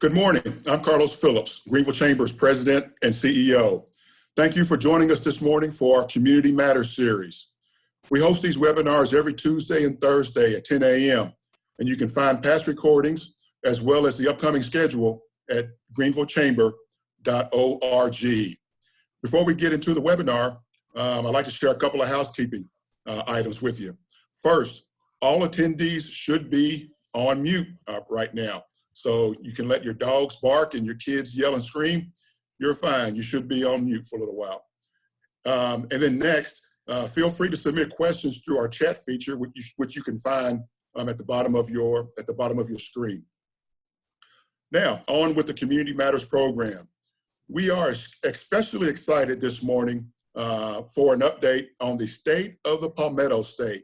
Good morning. I'm Carlos Phillips, Greenville Chamber's President and CEO. Thank you for joining us this morning for our Community Matters series. We host these webinars every Tuesday and Thursday at 10 a.m. and you can find past recordings as well as the upcoming schedule at greenvillechamber.org. Before we get into the webinar, I'd like to share a couple of housekeeping items with you. First, all attendees should be on mute right now. So you can let your dogs bark and your kids yell and scream. You're fine. You should be on mute for a little while. And then next, feel free to submit questions through our chat feature, which you can find at the bottom of your screen. Now, on with the Community Matters program. We are especially excited this morning for an update on the state of the Palmetto State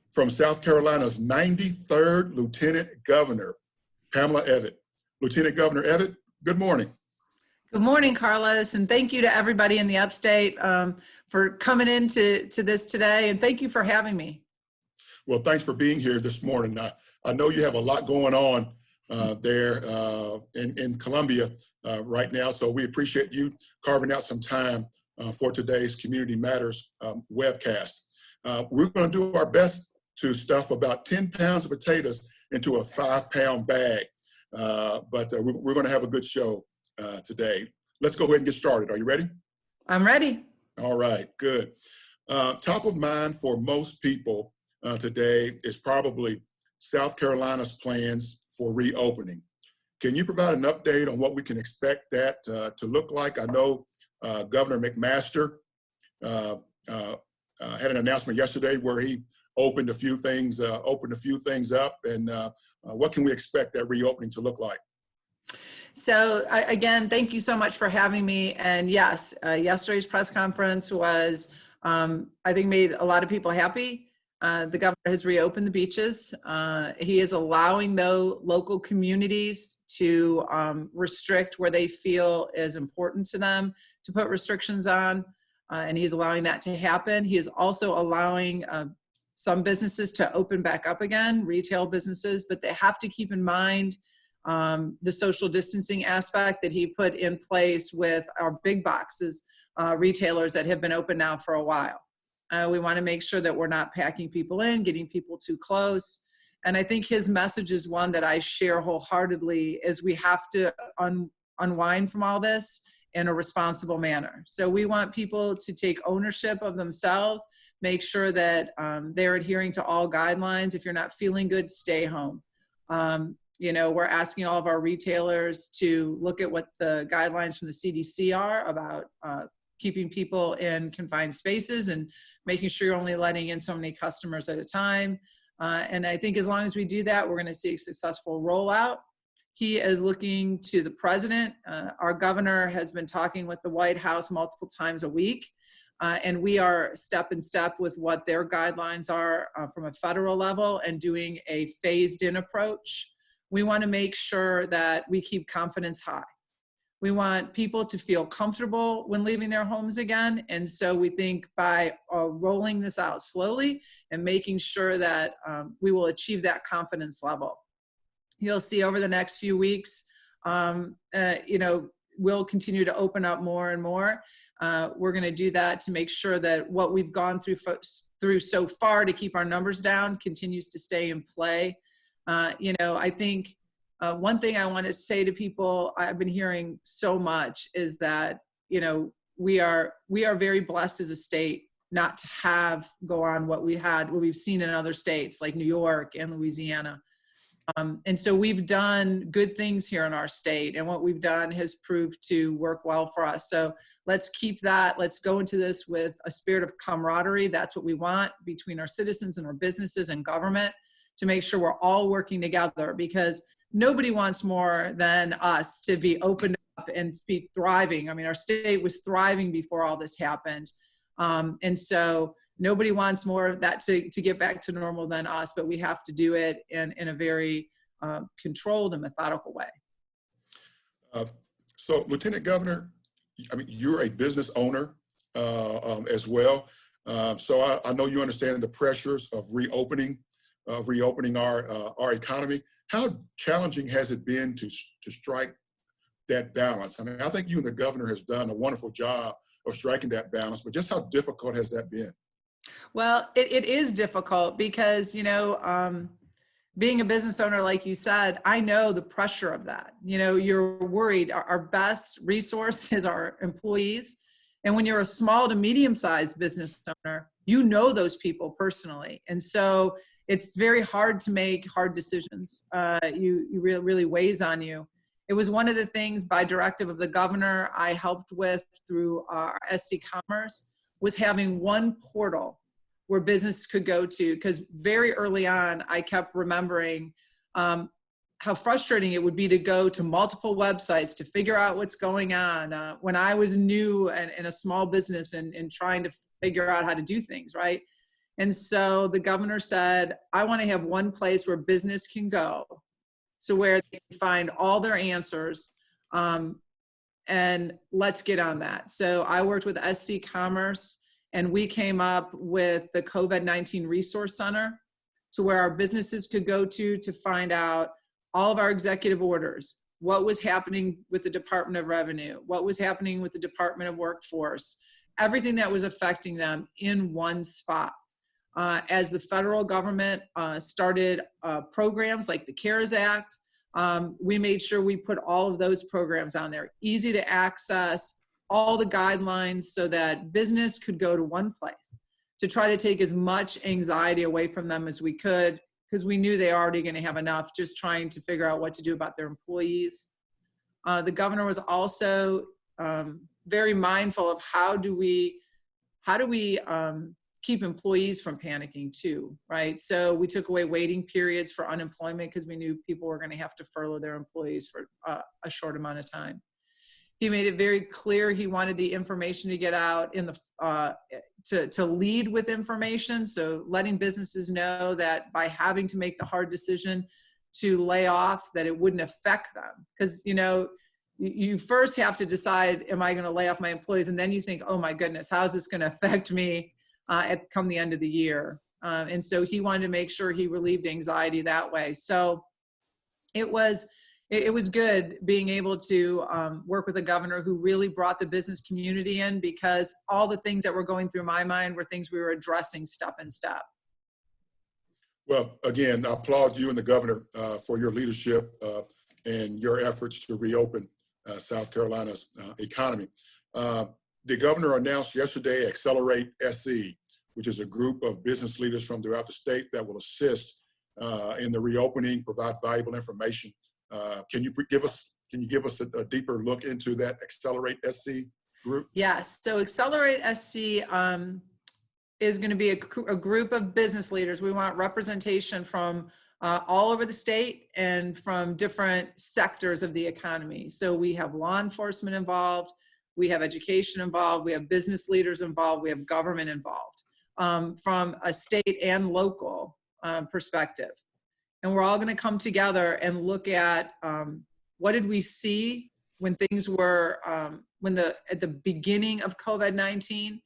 from South Carolina's 93rd Lieutenant Governor, Pamela Evette. Lieutenant Governor Evette, good morning. Good morning, Carlos, and thank you to everybody in the upstate for coming into this today, and thank you for having me. Well, thanks for being here this morning. I know you have a lot going on there in Columbia right now, so we appreciate you carving out some time for today's Community Matters webcast. We're going to do our best to stuff about 10 pounds of potatoes into a 5-pound bag, but we're going to have a good show today. Let's go ahead and get started. Are you ready? I'm ready. All right, good. Top of mind for most people today is probably South Carolina's plans for reopening. Can you provide an update on what we can expect that to look like? I know Governor McMaster had an announcement yesterday where he opened a few things up, and what can we expect that reopening to look like? So again, thank you so much for having me. And yes, yesterday's press conference was, I think, made a lot of people happy. The governor has reopened the beaches. He is allowing, though, local communities to restrict where they feel is important to them to put restrictions on, and he's allowing that to happen. He is also allowing some businesses to open back up again, retail businesses, but they have to keep in mind the social distancing aspect that he put in place with our big boxes retailers that have been open now for a while. We want to make sure that we're not packing people in, getting people too close. And I think his message is one that I share wholeheartedly, is we have to unwind from all this in a responsible manner. So we want people to take ownership of themselves, make sure that they're adhering to all guidelines. If you're not feeling good, stay home. You know, we're asking all of our retailers to look at what the guidelines from the CDC are about keeping people in confined spaces and making sure you're only letting in so many customers at a time. And I think as long as we do that, we're going to see a successful rollout. He is looking to the president. Our governor has been talking with the White House multiple times a week. And we are step in step with what their guidelines are from a federal level and doing a phased in approach. We want to make sure that we keep confidence high. We want people to feel comfortable when leaving their homes again. And so we think by rolling this out slowly and making sure that we will achieve that confidence level. You'll see over the next few weeks, you know, we'll continue to open up more and more. We're going to do that to make sure that what we've gone through so far to keep our numbers down continues to stay in play. You know, I think one thing I want to say to people, I've been hearing so much, is that, you know, we are very blessed as a state not to have go on what we've seen in other states like New York and Louisiana. And so we've done good things here in our state, and what we've done has proved to work well for us. So let's keep that. Let's go into this with a spirit of camaraderie. That's what we want between our citizens and our businesses and government, to make sure we're all working together, because nobody wants more than us to be opened up and be thriving. I mean, our state was thriving before all this happened. And so nobody wants more of that to get back to normal than us, but we have to do it in a very controlled and methodical way. So, Lieutenant Governor, I mean, you're a business owner as well. So I know you understand the pressures of reopening of reopening our economy. How challenging has it been to strike that balance? I mean, I think you and the governor has done a wonderful job of striking that balance, but just how difficult has that been? Well, it is difficult because, being a business owner, like you said, I know the pressure of that. You're worried. Our best resource is our employees. And when you're a small to medium-sized business owner, you know those people personally. And so it's very hard to make hard decisions. You really weighs on you. It was one of the things by directive of the governor I helped with through our SC Commerce was having one portal where business could go to, because very early on, I kept remembering how frustrating it would be to go to multiple websites to figure out what's going on. When I was new and in a small business and trying to figure out how to do things, right? And so the governor said, I want to have one place where business can go, so where they can find all their answers, and let's get on that. So I worked with SC Commerce, and we came up with the COVID-19 Resource Center, to where our businesses could go to find out all of our executive orders, what was happening with the Department of Revenue, what was happening with the Department of Workforce, everything that was affecting them in one spot. As the federal government started programs like the CARES Act, we made sure we put all of those programs on there, easy to access, all the guidelines, so that business could go to one place to try to take as much anxiety away from them as we could, because we knew they were already going to have enough just trying to figure out what to do about their employees. The governor was also very mindful of how do we keep employees from panicking too, right? So we took away waiting periods for unemployment because we knew people were going to have to furlough their employees for a short amount of time. He made it very clear he wanted the information to get out in the to lead with information. So letting businesses know that by having to make the hard decision to lay off, that it wouldn't affect them. Because, you first have to decide, am I going to lay off my employees? And then you think, oh my goodness, how is this going to affect me come the end of the year? And so he wanted to make sure he relieved anxiety that way. So it was good being able to work with a governor who really brought the business community in, because all the things that were going through my mind were things we were addressing step in step. Well, again, I applaud you and the governor for your leadership and your efforts to reopen South Carolina's economy. The governor announced yesterday Accelerate SC, which is a group of business leaders from throughout the state that will assist in the reopening, provide valuable information. Can you give us a deeper look into that Accelerate SC group? Yes. So Accelerate SC is going to be a group of business leaders. We want representation from all over the state and from different sectors of the economy. So we have law enforcement involved, we have education involved, we have business leaders involved, we have government involved from a state and local perspective. And we're all going to come together and look at what did we see when things were, at the beginning of COVID-19,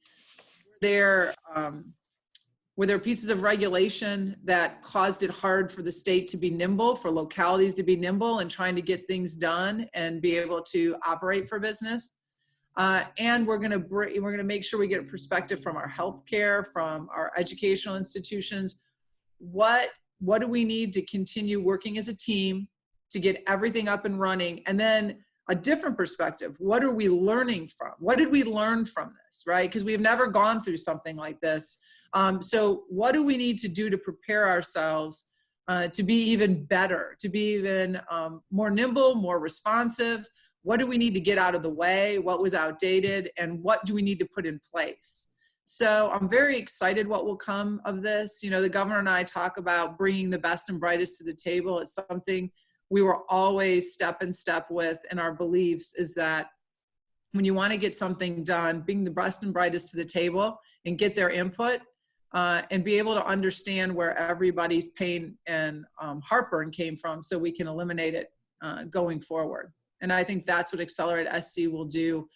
were there pieces of regulation that caused it hard for the state to be nimble, for localities to be nimble and trying to get things done and be able to operate for business? And we're going to make sure we get a perspective from our healthcare, from our educational institutions. What do we need to continue working as a team to get everything up and running? And then a different perspective. What are we learning from? What did we learn from this, right? Because we've never gone through something like this. So what do we need to do to prepare ourselves to be even better, to be even more nimble, more responsive? What do we need to get out of the way? What was outdated? And what do we need to put in place? So I'm very excited what will come of this. The governor and I talk about bringing the best and brightest to the table. It's something we were always step in step with, and our beliefs is that when you want to get something done, bring the best and brightest to the table and get their input and be able to understand where everybody's pain and heartburn came from so we can eliminate it going forward. And I think that's what Accelerate SC will do.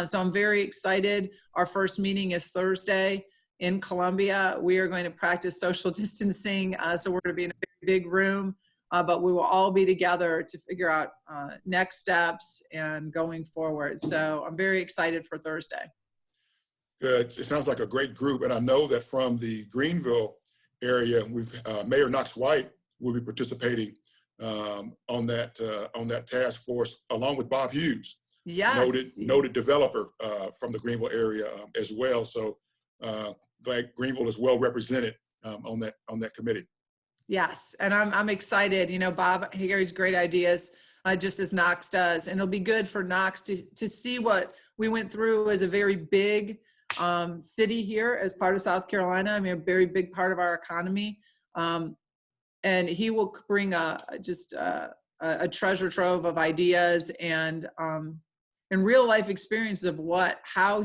So I'm very excited. Our first meeting is Thursday. in Columbia. We are going to practice social distancing. So we're going to be in a very big room, but we will all be together to figure out next steps and going forward. So I'm very excited for Thursday. Good. It sounds like a great group. And I know that from the Greenville area, Mayor Knox White will be participating on that task force, along with Bob Hughes, Yes. noted developer from the Greenville area as well. So glad Greenville is well represented on that committee. Yes, and I'm excited. You know, Bob carries great ideas, just as Knox does, and it'll be good for Knox to see what we went through as a very big city here as part of South Carolina. I mean, a very big part of our economy. And he will bring a treasure trove of ideas and real life experiences of how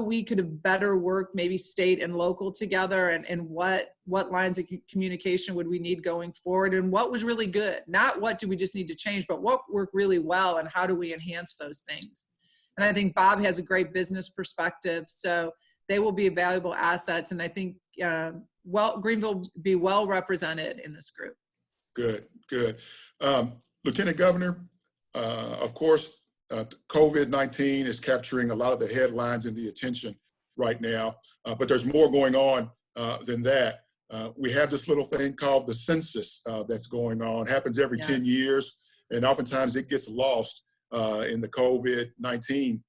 we could have better worked, maybe state and local together, and what lines of communication would we need going forward, and what was really good. Not what do we just need to change, but what worked really well and how do we enhance those things. And I think Bob has a great business perspective, so they will be valuable assets. And I think Greenville will be well represented in this group. Good. Lieutenant Governor, of course, COVID-19 is capturing a lot of the headlines and the attention right now, but there's more going on than that. We have this little thing called the census that's going on, happens every 10 years, and oftentimes it gets lost in the COVID-19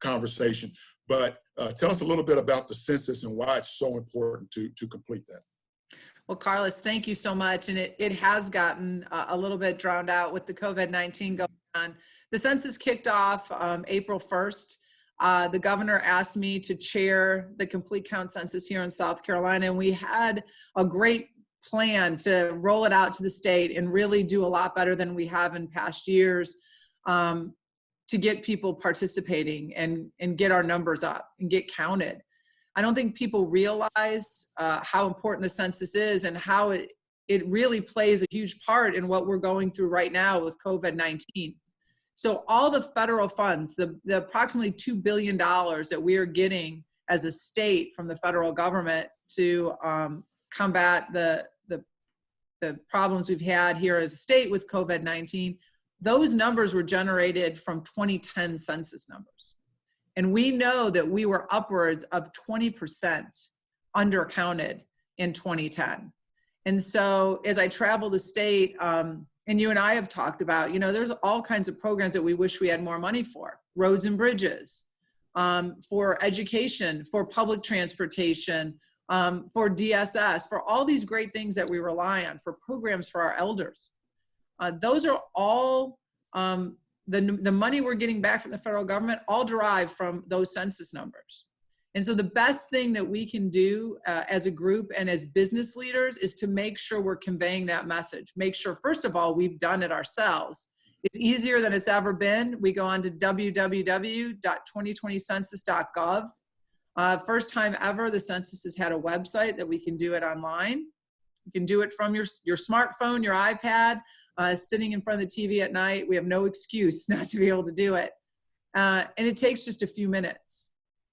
conversation. But tell us a little bit about the census and why it's so important to complete that. Well, Carlos, thank you so much. And it has gotten a little bit drowned out with the COVID-19 going on. The census kicked off April 1st. The governor asked me to chair the complete count census here in South Carolina, and we had a great plan to roll it out to the state and really do a lot better than we have in past years to get people participating and get our numbers up and get counted. I don't think people realize how important the census is and how it really plays a huge part in what we're going through right now with COVID-19. So all the federal funds, the approximately $2 billion that we are getting as a state from the federal government to combat the problems we've had here as a state with COVID-19, those numbers were generated from 2010 census numbers. And we know that we were upwards of 20% undercounted in 2010. And so as I travel the state, and you and I have talked about, there's all kinds of programs that we wish we had more money for. Roads and bridges, for education, for public transportation, for DSS, for all these great things that we rely on, for programs for our elders. Those are all, the money we're getting back from the federal government all derived from those census numbers. And so the best thing that we can do as a group and as business leaders is to make sure we're conveying that message. Make sure, first of all, we've done it ourselves. It's easier than it's ever been. We go on to www.2020census.gov. First time ever, the census has had a website that we can do it online. You can do it from your smartphone, your iPad, sitting in front of the TV at night. We have no excuse not to be able to do it. And it takes just a few minutes.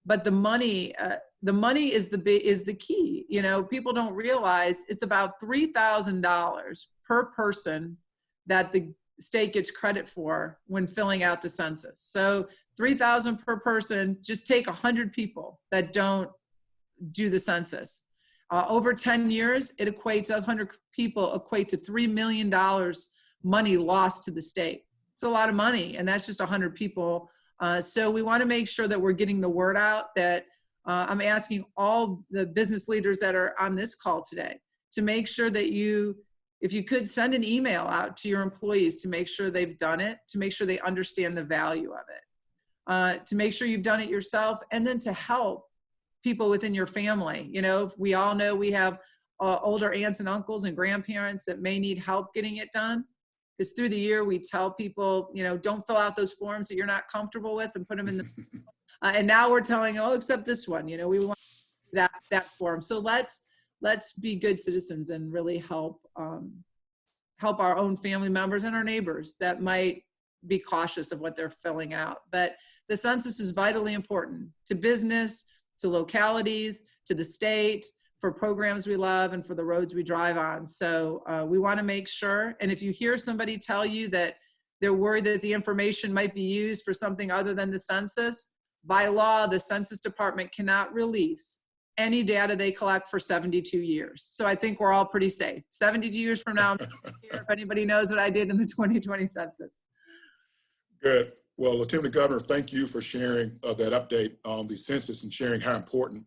But the money is the key. People don't realize it's about $3,000 per person that the state gets credit for when filling out the census. So $3,000 per person. Just take 100 people that don't do the census. Over 10 years, it equates, 100 people equate to $3 million money lost to the state. It's a lot of money, and that's just 100 people. So we want to make sure that we're getting the word out, that I'm asking all the business leaders that are on this call today to make sure that if you could send an email out to your employees to make sure they've done it, to make sure they understand the value of it, to make sure you've done it yourself, and then to help people within your family. If we all know we have older aunts and uncles and grandparents that may need help getting it done. Because through the year, we tell people, don't fill out those forms that you're not comfortable with and put them in the, and now we're telling, except this one, we want that form. So let's be good citizens and really help our own family members and our neighbors that might be cautious of what they're filling out. But the census is vitally important to business, to localities, to the state, for programs we love, and for the roads we drive on. So we want to make sure, and if you hear somebody tell you that they're worried that the information might be used for something other than the census, by law, the Census Department cannot release any data they collect for 72 years. So I think we're all pretty safe. 72 years from now, if anybody knows what I did in the 2020 census. Good. Well, Lieutenant Governor, thank you for sharing that update on the census and sharing how important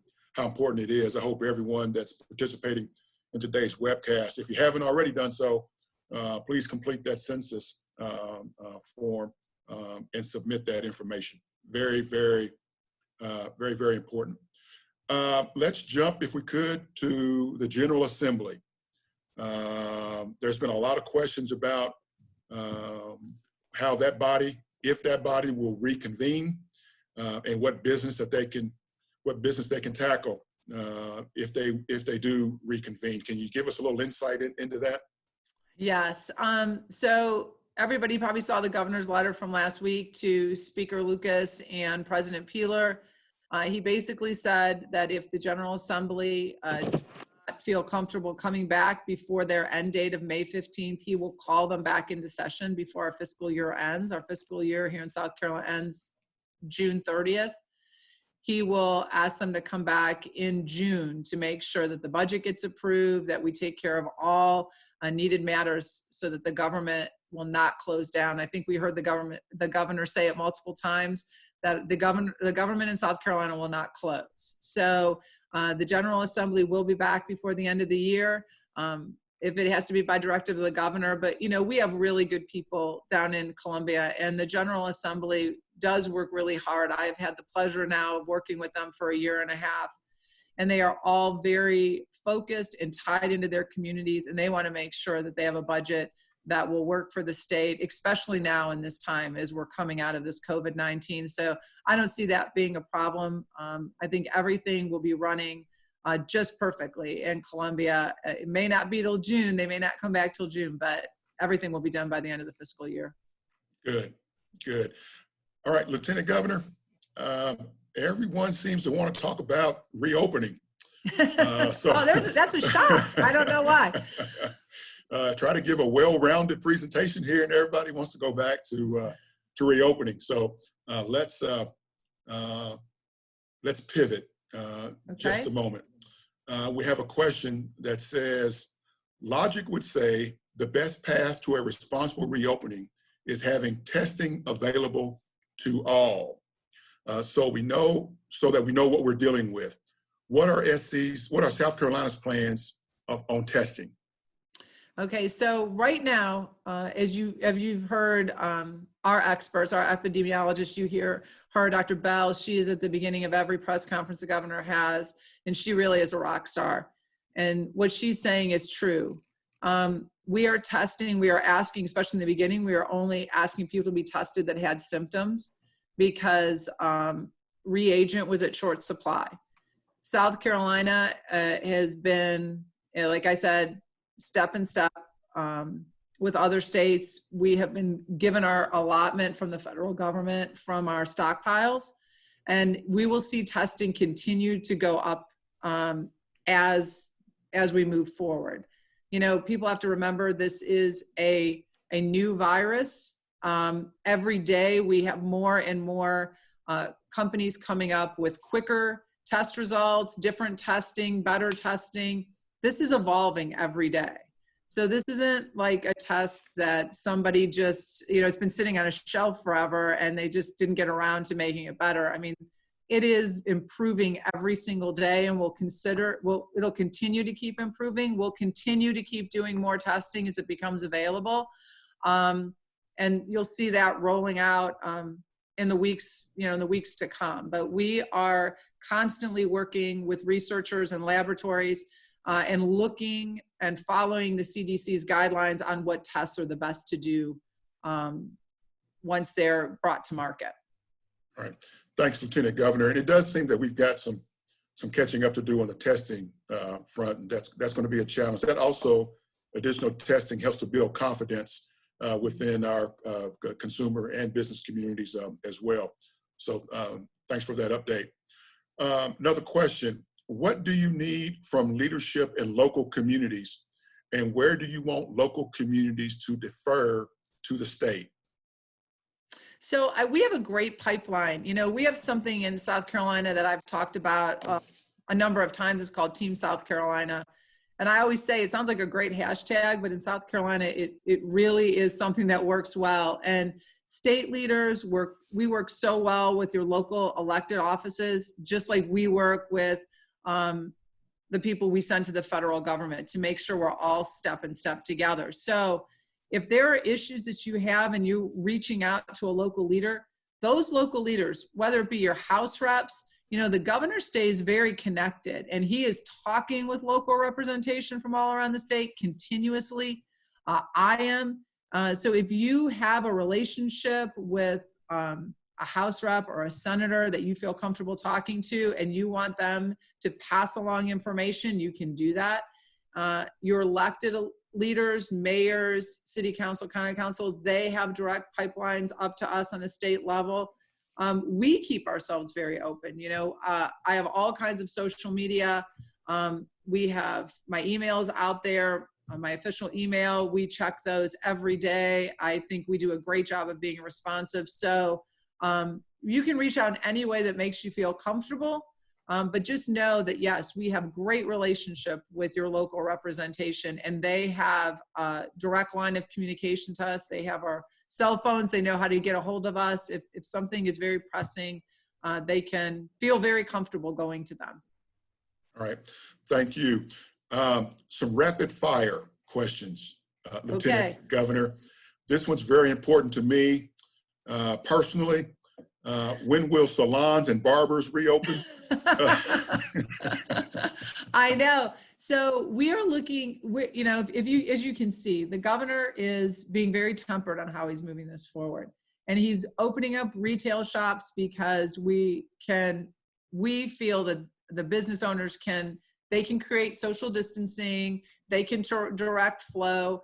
it is. I hope everyone that's participating in today's webcast, if you haven't already done so, please complete that census form and submit that information. Very, very important. Let's jump, if we could, to the General Assembly. There's been a lot of questions about how that body, if that body will reconvene, and what business they can tackle if they do reconvene. Can you give us a little insight into that? Yes. So everybody probably saw the governor's letter from last week to Speaker Lucas and President Peeler. He basically said that if the General Assembly does not feel comfortable coming back before their end date of May 15th, he will call them back into session before our fiscal year ends. Our fiscal year here in South Carolina ends June 30th. He will ask them to come back in June to make sure that the budget gets approved, that we take care of all needed matters so that the government will not close down. I think we heard the governor say it multiple times that the government in South Carolina will not close. So the General Assembly will be back before the end of the year. If it has to be by directive of the governor, but we have really good people down in Columbia, and the General Assembly does work really hard. I have had the pleasure now of working with them for a year and a half, and they are all very focused and tied into their communities, and they want to make sure that they have a budget that will work for the state, especially now in this time as we're coming out of this COVID-19. So I don't see that being a problem. I think everything will be running just perfectly in Columbia. It may not be till June. They may not come back till June, but everything will be done by the end of the fiscal year. Good. All right, Lieutenant Governor, everyone seems to want to talk about reopening. That's a shock. I don't know why. Try to give a well-rounded presentation here, and everybody wants to go back to reopening. So let's pivot just a moment. We have a question that says, logic would say the best path to a responsible reopening is having testing available to all. So that we know what we're dealing with. What are South Carolina's plans on testing? Okay, so right now, as you've heard our experts, our epidemiologists, you heard Dr. Bell. She is at the beginning of every press conference the governor has, and she really is a rock star. And what she's saying is true. We are testing, we are asking, especially in the beginning, we are only asking people to be tested that had symptoms because reagent was at short supply. South Carolina has been, like I said, step in step with other states. We have been given our allotment from the federal government from our stockpiles, and we will see testing continue to go up as we move forward. People have to remember this is a new virus. Every day we have more and more companies coming up with quicker test results, different testing, better testing. This is evolving every day. So this isn't like a test that somebody just, it's been sitting on a shelf forever and they just didn't get around to making it better. I mean, it is improving every single day, and it'll continue to keep improving. We'll continue to keep doing more testing as it becomes available. And you'll see that rolling out in the weeks to come. But we are constantly working with researchers and laboratories and looking and following the CDC's guidelines on what tests are the best to do once they're brought to market. All right. Thanks, Lieutenant Governor. And it does seem that we've got some catching up to do on the testing front, and that's going to be a challenge. That also, additional testing helps to build confidence within our consumer and business communities as well. So thanks for that update. Another question, what do you need from leadership in local communities, and where do you want local communities to defer to the state? So we have a great pipeline. You know, we have something in South Carolina that I've talked about a number of times. It's called Team South Carolina. And I always say it sounds like a great hashtag, but in South Carolina, it really is something that works well. And state leaders we work so well with your local elected offices, just like we work with the people we send to the federal government to make sure we're all step in step together. So if there are issues that you have and you're reaching out to a local leader, those local leaders, whether it be your House reps, you know, the governor stays very connected and he is talking with local representation from all around the state continuously. I am. So if you have a relationship with a House rep or a senator that you feel comfortable talking to and you want them to pass along information, you can do that. Your elected leaders, mayors, city council, county council, they have direct pipelines up to us on a state level. We keep ourselves very open. You know, I have all kinds of social media. We have my emails out there, my official email. We check those every day. I think we do a great job of being responsive. So you can reach out in any way that makes you feel comfortable. But just know that, yes, we have great relationship with your local representation, and they have a direct line of communication to us. They have our cell phones. They know how to get a hold of us. If something is very pressing, they can feel very comfortable going to them. All right, thank you. Some rapid fire questions, Lieutenant Governor. This one's very important to me personally. When will salons and barbers reopen? I know. So we are looking, you know, as you can see, the governor is being very tempered on how he's moving this forward. And he's opening up retail shops because we feel that the business owners they can create social distancing, they can direct flow.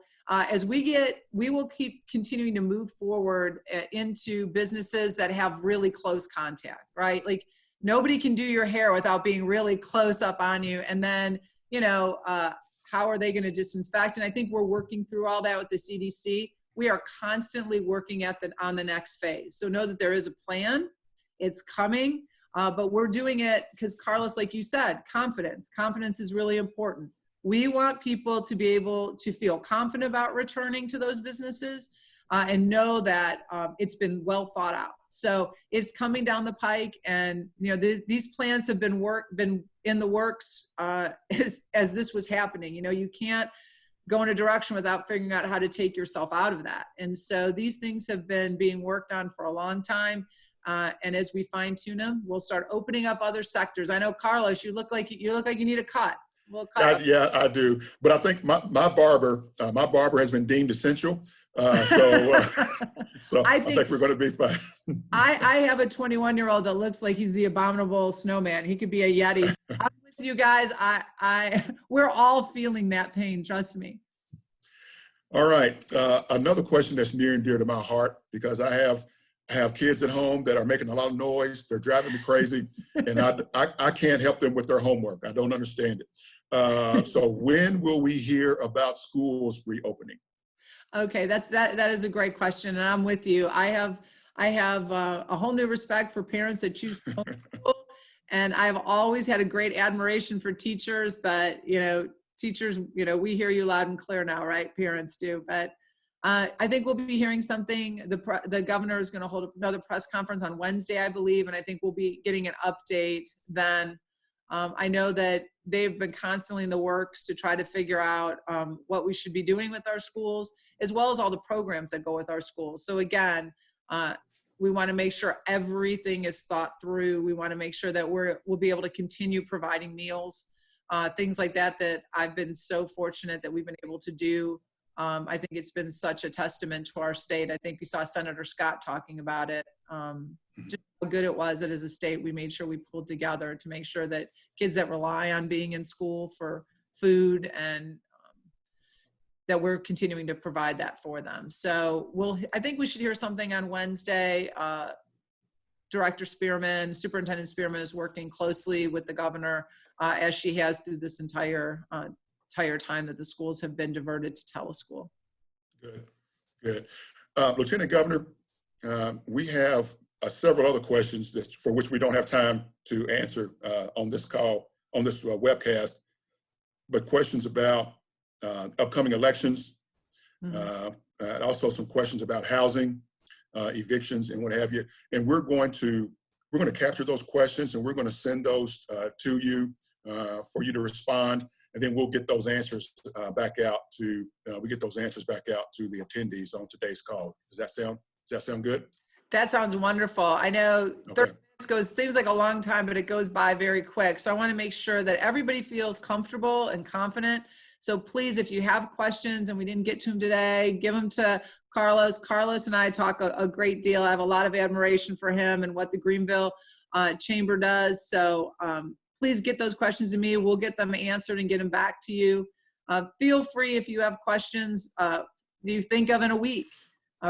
We will keep continuing to move forward into businesses that have really close contact, right? Like nobody can do your hair without being really close up on you. And then, you know, how are they going to disinfect? And I think we're working through all that with the CDC. We are constantly working on the next phase. So know that there is a plan. It's coming, but we're doing it because, Carlos, like you said, confidence. Confidence is really important. We want people to be able to feel confident about returning to those businesses and know that it's been well thought out. So it's coming down the pike, and you know these plans have been in the works as this was happening. You know, you can't go in a direction without figuring out how to take yourself out of that. And so these things have been being worked on for a long time. And as we fine tune them, we'll start opening up other sectors. I know, Carlos, you look like you need a cut. Yeah, I do. But I think my barber has been deemed essential. So I think we're going to be fine. I have a 21-year-old that looks like he's the abominable snowman. He could be a Yeti. I'm with you guys. We're all feeling that pain. Trust me. All right. Another question that's near and dear to my heart, because I have kids at home that are making a lot of noise. They're driving me crazy, and I can't help them with their homework. I don't understand it. So when will we hear about schools reopening? Okay, that is a great question, and I'm with you. I have a whole new respect for parents that choose to homeschool, and I've always had a great admiration for teachers. But you know, teachers, you know, we hear you loud and clear now, right? Parents do, but. I think we'll be hearing something. The governor is going to hold another press conference on Wednesday, I believe, and I think we'll be getting an update then. I know that they've been constantly in the works to try to figure out what we should be doing with our schools, as well as all the programs that go with our schools. So again, we want to make sure everything is thought through. We want to make sure that we'll be able to continue providing meals, things like that I've been so fortunate that we've been able to do. I think it's been such a testament to our state. I think we saw Senator Scott talking about it, just how good it was that as a state we made sure we pulled together to make sure that kids that rely on being in school for food and that we're continuing to provide that for them. So I think we should hear something on Wednesday Director Spearman, Superintendent Spearman is working closely with the governor as she has through this entire time that the schools have been diverted to teleschool. Good, good. Lieutenant Governor, we have several other questions for which we don't have time to answer on this call, on this webcast, but questions about upcoming elections, and also some questions about housing, evictions, and what have you. And we're going to capture those questions, and we're going to send those to you for you to respond, and then we'll get those answers back out to the attendees on today's call. Does that sound good? That sounds wonderful. I know 30 minutes seems like a long time, but it goes by very quick. So I want to make sure that everybody feels comfortable and confident. So please, if you have questions and we didn't get to them today, give them to Carlos. Carlos and I talk a great deal. I have a lot of admiration for him and what the Greenville Chamber does. So please get those questions to me. We'll get them answered and get them back to you. Feel free, if you have questions you think of in a week,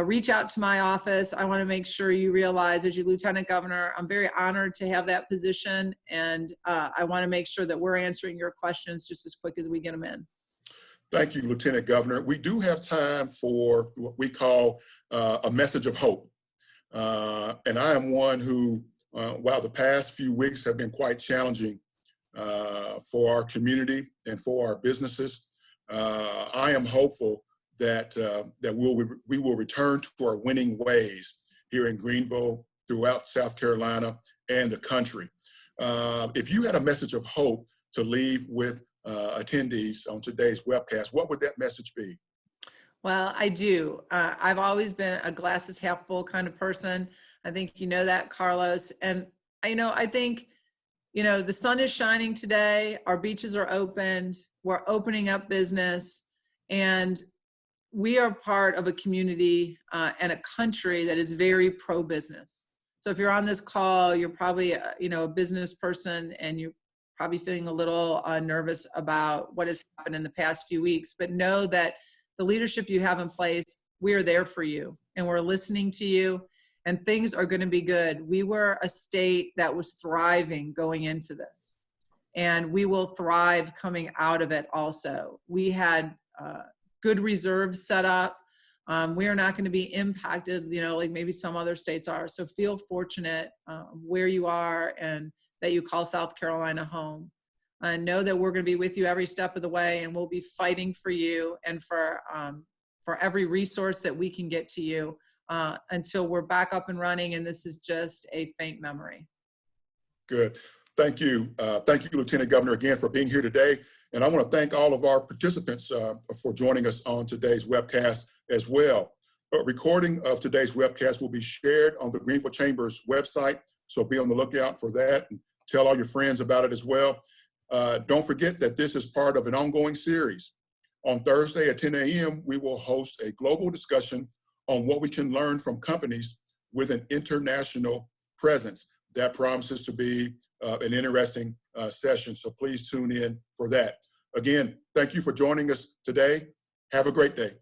reach out to my office. I want to make sure you realize, as your Lieutenant Governor, I'm very honored to have that position, and I want to make sure that we're answering your questions just as quick as we get them in. Thank you, Lieutenant Governor. We do have time for what we call a message of hope. And I am one who, while the past few weeks have been quite challenging for our community and for our businesses, I am hopeful that we will return to our winning ways here in Greenville, throughout South Carolina and the country. If you had a message of hope to leave with attendees on today's webcast, what would that message be? Well, I do. I've always been a glasses half full kind of person. I think you know that, Carlos. And I think, the sun is shining today. Our beaches are opened. We're opening up business, and we are part of a community and a country that is very pro-business. So if you're on this call, you're probably a business person, and you're probably feeling a little nervous about what has happened in the past few weeks, but know that the leadership you have in place, we are there for you, and we're listening to you, and things are going to be good. We were a state that was thriving going into this, and we will thrive coming out of it also. We had good reserves set up. We are not going to be impacted, like maybe some other states are. So feel fortunate where you are and that you call South Carolina home. Know that we're going to be with you every step of the way, and we'll be fighting for you and for every resource that we can get to you until we're back up and running, and this is just a faint memory. Good. Thank you. Thank you, Lieutenant Governor, again for being here today. And I want to thank all of our participants for joining us on today's webcast as well. A recording of today's webcast will be shared on the Greenville Chamber's website, so be on the lookout for that, and tell all your friends about it as well. Don't forget that this is part of an ongoing series. On Thursday at 10 a.m., we will host a global discussion on what we can learn from companies with an international presence. That promises to be an interesting session, so please tune in for that. Again, thank you for joining us today. Have a great day.